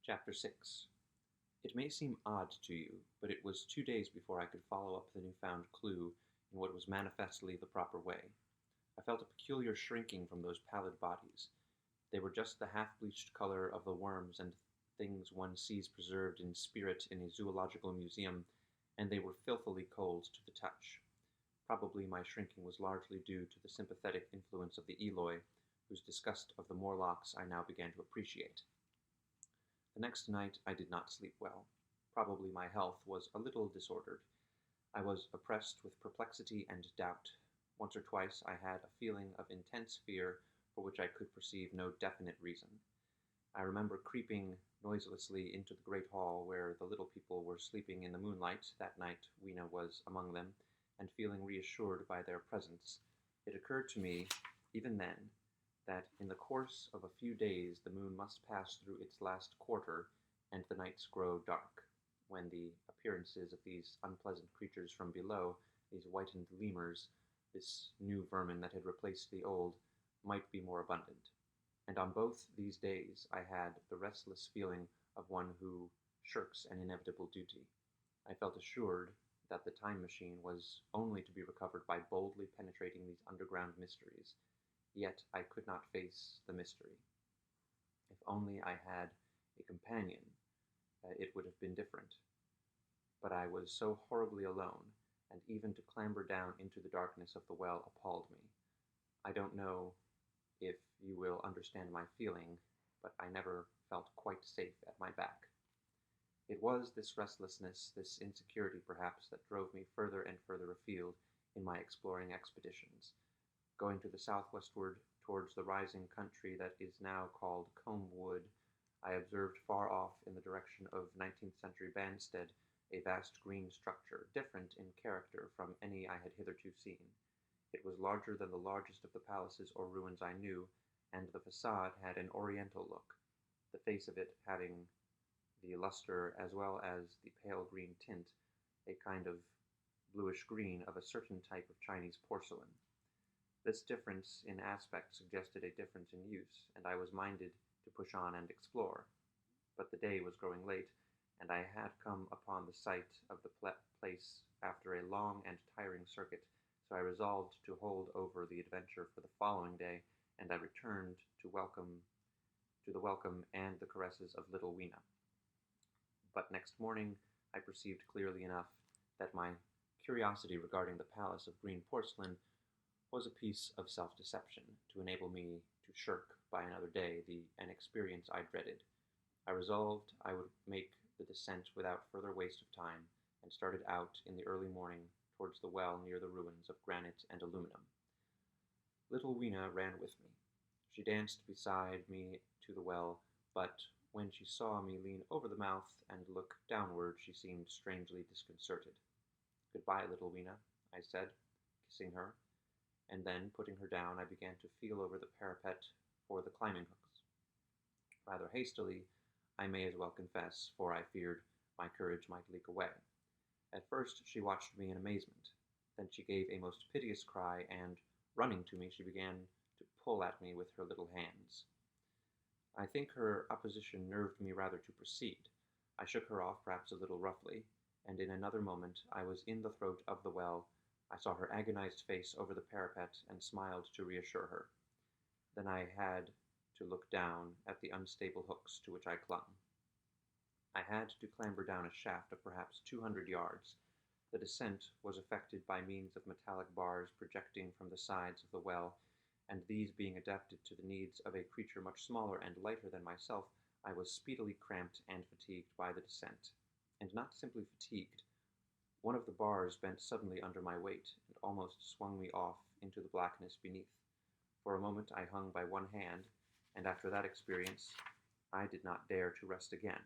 Chapter 6. It may seem odd to you, but it was 2 days before I could follow up the newfound clue in what was manifestly the proper way. I felt a peculiar shrinking from those pallid bodies. They were just the half-bleached color of the worms and things one sees preserved in spirit in a zoological museum, and they were filthily cold to the touch. Probably my shrinking was largely due to the sympathetic influence of the Eloi, whose disgust of the Morlocks I now began to appreciate. The next night I did not sleep well. Probably my health was a little disordered. I was oppressed with perplexity and doubt. Once or twice I had a feeling of intense fear for which I could perceive no definite reason. I remember creeping noiselessly into the great hall where the little people were sleeping in the moonlight. That night Weena was among them, and feeling reassured by their presence. It occurred to me, even then, that in the course of a few days the moon must pass through its last quarter, and the nights grow dark, when the appearances of these unpleasant creatures from below, these whitened lemurs, this new vermin that had replaced the old, might be more abundant. And on both these days I had the restless feeling of one who shirks an inevitable duty. I felt assured that the time machine was only to be recovered by boldly penetrating these underground mysteries. Yet I could not face the mystery. If only I had a companion, it would have been different. But I was so horribly alone, and even to clamber down into the darkness of the well appalled me. I don't know if you will understand my feeling, but I never felt quite safe at my back. It was this restlessness, this insecurity perhaps, that drove me further and further afield in my exploring expeditions. Going to the southwestward towards the rising country that is now called Combwood, I observed far off in the direction of 19th century Banstead a vast green structure, different in character from any I had hitherto seen. It was larger than the largest of the palaces or ruins I knew, and the facade had an oriental look, the face of it having the luster as well as the pale green tint, a kind of bluish green of a certain type of Chinese porcelain. This difference in aspect suggested a difference in use, and I was minded to push on and explore. But the day was growing late, and I had come upon the site of the place after a long and tiring circuit, so I resolved to hold over the adventure for the following day, and I returned to the welcome and the caresses of little Weena. But next morning I perceived clearly enough that my curiosity regarding the palace of green porcelain was a piece of self-deception to enable me to shirk by another day an experience I dreaded. I resolved I would make the descent without further waste of time, and started out in the early morning towards the well near the ruins of granite and aluminum. Little Weena ran with me. She danced beside me to the well, but when she saw me lean over the mouth and look downward, she seemed strangely disconcerted. "Goodbye, little Weena," I said, kissing her, and then, putting her down, I began to feel over the parapet for the climbing hooks. Rather hastily, I may as well confess, for I feared my courage might leak away. At first she watched me in amazement. Then she gave a most piteous cry, and, running to me, she began to pull at me with her little hands. I think her opposition nerved me rather to proceed. I shook her off, perhaps a little roughly, and in another moment I was in the throat of the well. I saw her agonized face over the parapet and smiled to reassure her. Then I had to look down at the unstable hooks to which I clung. I had to clamber down a shaft of perhaps 200 yards. The descent was effected by means of metallic bars projecting from the sides of the well, and these being adapted to the needs of a creature much smaller and lighter than myself, I was speedily cramped and fatigued by the descent. And not simply fatigued. One of the bars bent suddenly under my weight, and almost swung me off into the blackness beneath. For a moment I hung by one hand, and after that experience I did not dare to rest again.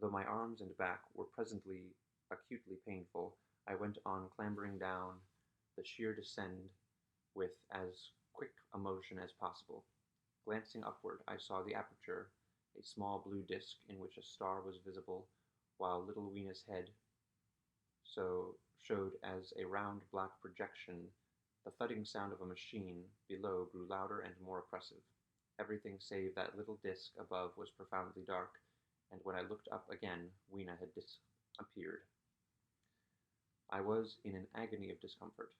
Though my arms and back were presently acutely painful, I went on clambering down the sheer descent with as quick a motion as possible. Glancing upward, I saw the aperture, a small blue disk in which a star was visible, while little Weena's head showed as a round black projection. The thudding sound of a machine below grew louder and more oppressive. Everything save that little disk above was profoundly dark, and when I looked up again, Weena had disappeared. I was in an agony of discomfort.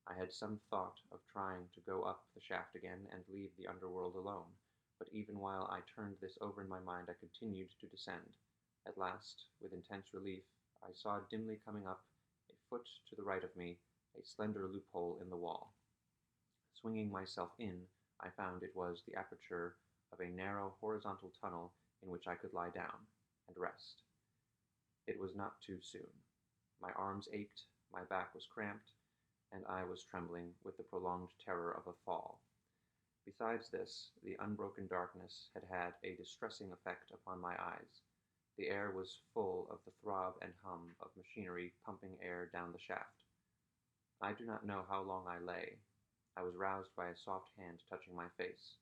I had some thought of trying to go up the shaft again and leave the underworld alone, but even while I turned this over in my mind, I continued to descend. At last, with intense relief, I saw dimly coming up, a foot to the right of me, a slender loophole in the wall. Swinging myself in, I found it was the aperture of a narrow horizontal tunnel in which I could lie down and rest. It was not too soon. My arms ached, my back was cramped, and I was trembling with the prolonged terror of a fall. Besides this, the unbroken darkness had had a distressing effect upon my eyes. The air was full of the throb and hum of machinery pumping air down the shaft. I do not know how long I lay. I was roused by a soft hand touching my face.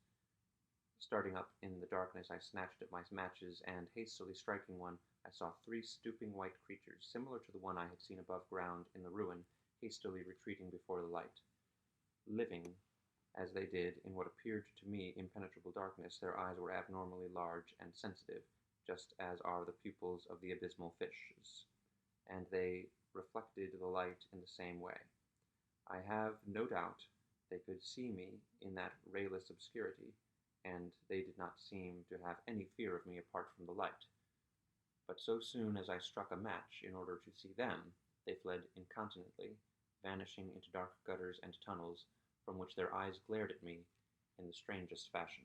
Starting up in the darkness, I snatched at my matches, and, hastily striking one, I saw 3 stooping white creatures, similar to the one I had seen above ground in the ruin, hastily retreating before the light. Living, as they did, in what appeared to me impenetrable darkness, their eyes were abnormally large and sensitive, just as are the pupils of the abysmal fishes, and they reflected the light in the same way. I have no doubt they could see me in that rayless obscurity, and they did not seem to have any fear of me apart from the light. But so soon as I struck a match in order to see them, they fled incontinently, vanishing into dark gutters and tunnels, from which their eyes glared at me in the strangest fashion.